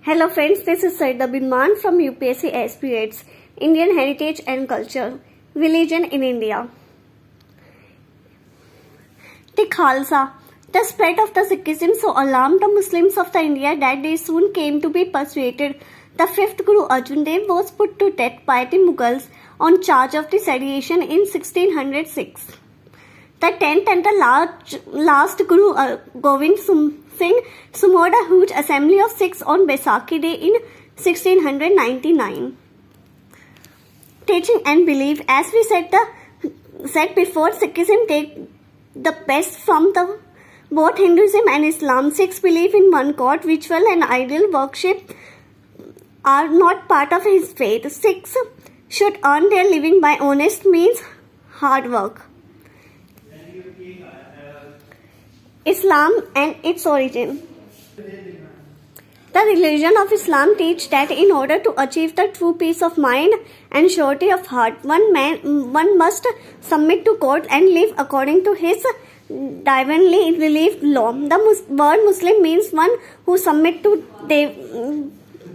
Hello friends, this is Saida Binman from UPSC Aspirates, Indian Heritage and Culture, Religion in India. The Khalsa. The spread of the Sikhism so alarmed the Muslims of the India that they soon came to be persuaded. The fifth Guru Arjan Dev was put to death by the Mughals on charge of the sedition in 1606. The 10th and the last Guru Govind Singh summoned a huge assembly of Sikhs on Baisakhi Day in 1699. Teaching and belief. As we said before, Sikhism take the best from both Hinduism and Islam. Sikhs believe in one God. Ritual and idol worship are not part of his faith. Sikhs should earn their living by honest means, hard work. Islam and its origin. The religion of Islam teaches that in order to achieve the true peace of mind and surety of heart, one must submit to God and live according to his divinely relieved law. The word Muslim means one who submit to the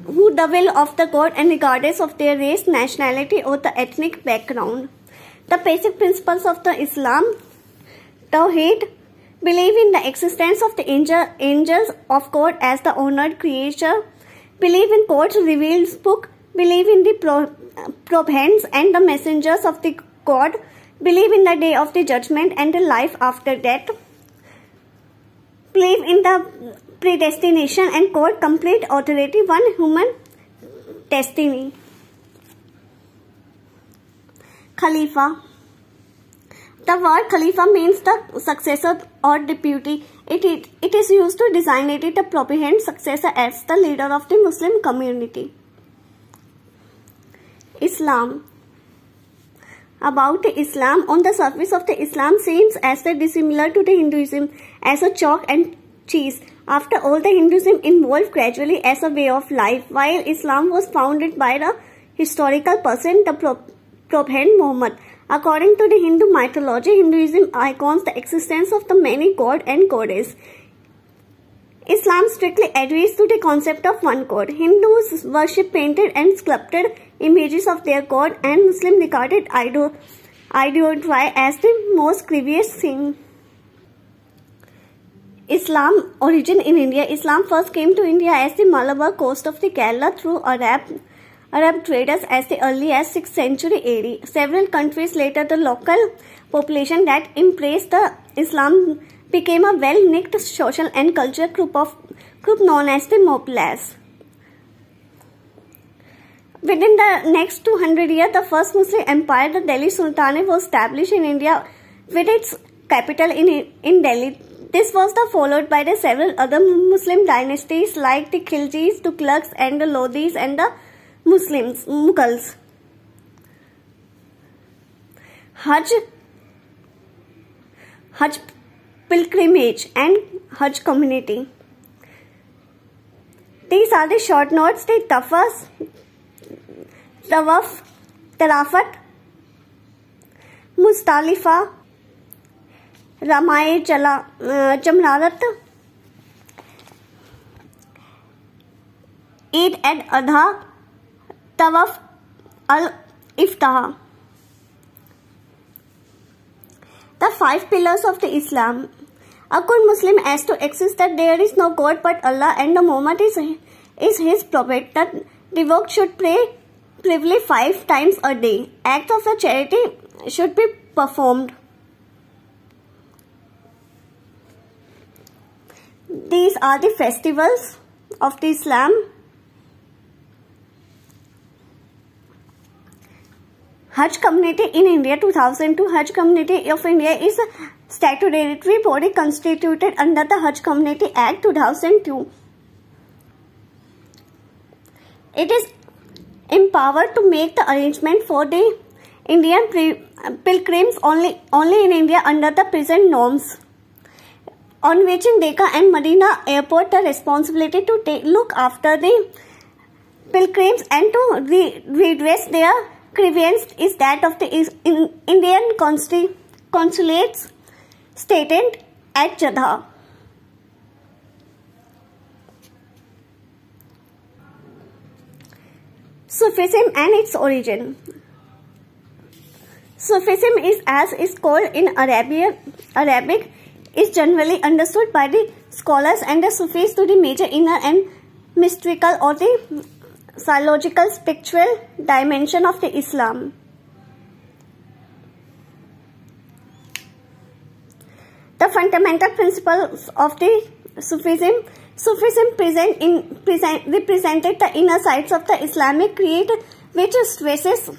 will of the God and regardless of their race, nationality or the ethnic background. The basic principles of the Islam: Tawheed, believe in the existence of the angels of God as the honored creature. Believe in God's revealed book. Believe in the prophets and the messengers of the God. Believe in the day of the judgment and the life after death. Believe in the predestination and God complete authority, one human destiny. Khalifa. The word Khalifa means the successor or deputy. It is used to designate the prophet successor as the leader of the Muslim community. Islam. About Islam. On the surface of the Islam seems as dissimilar to the Hinduism as a chalk and cheese. After all, the Hinduism evolved gradually as a way of life, while Islam was founded by the historical person, the Prophet Muhammad. According to the Hindu mythology, Hinduism icons the existence of the many god and goddess. Islam strictly adheres to the concept of one God. Hindus worship painted and sculpted images of their god, and Muslims regarded idolatry as the most grievous sin. Islam origin in India. Islam first came to India as the Malabar coast of the Kerala through Arab traders as early as 6th century AD. Several countries later, the local population that embraced the Islam became a well-knit social and cultural group known as the Moplaz. Within the next 200 years, the first Muslim empire, the Delhi Sultanate, was established in India with its capital in Delhi. This was followed by the several other Muslim dynasties like the Khiljis, Tughlaqs, and the Lodhis and the Mughals. Hajj pilgrimage and Hajj community. These are the short notes: the Tawaf, Tarafat, Muzdalifa, Ramai Jamarat, Eid al-Adha, Tawaf al-Iftah. The 5 pillars of the Islam. A good Muslim has to accept that there is no God but Allah and Muhammad is his prophet. That devout should pray privily 5 times a day. Acts of charity should be performed. These are the festivals of the Islam. Hajj Community in India 2002. Hajj Community of India is a statutory body constituted under the Hajj Community Act 2002. It is empowered to make the arrangement for the Indian pilgrims only in India under the present norms. On reaching Decca and Medina airport, the responsibility to look after the pilgrims and to redress their grievance is that of the Indian consulates stated at Jeddah. Sufism and its origin. Sufism is called in Arabic is generally understood by the scholars and the Sufis to the major inner and mystical or the psychological spiritual dimension of the Islam. The fundamental principles of the Sufism represented the inner sides of the Islamic creed, which stresses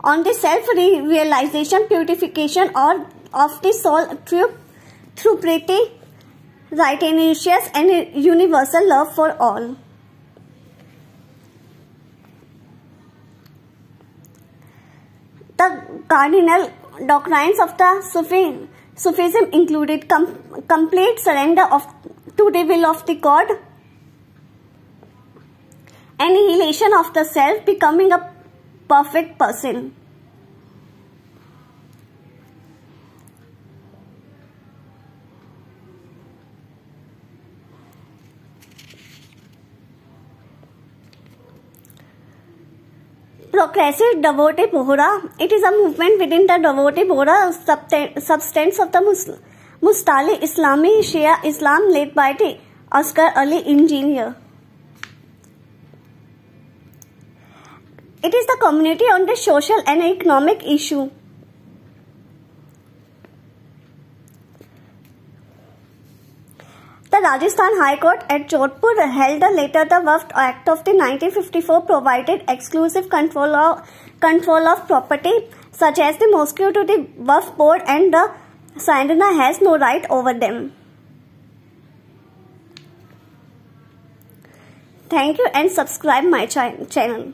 on the self-realization, purification of the soul through piety, righteousness, and universal love for all. The cardinal doctrines of the Sufism included complete surrender to the will of the God, annihilation of the self, becoming a perfect person. Progressive Devotee Bohra. It is a movement within the Devotee Bohra substance of the Mustali Islami Shia Islam led by the Asghar Ali engineer. It is the community on the social and economic issue. The Rajasthan High Court at Jodhpur held later the Waqf Act of the 1954 provided exclusive control of property such as the mosque to the Waqf board, and the Saidana has no right over them. Thank you and subscribe my channel.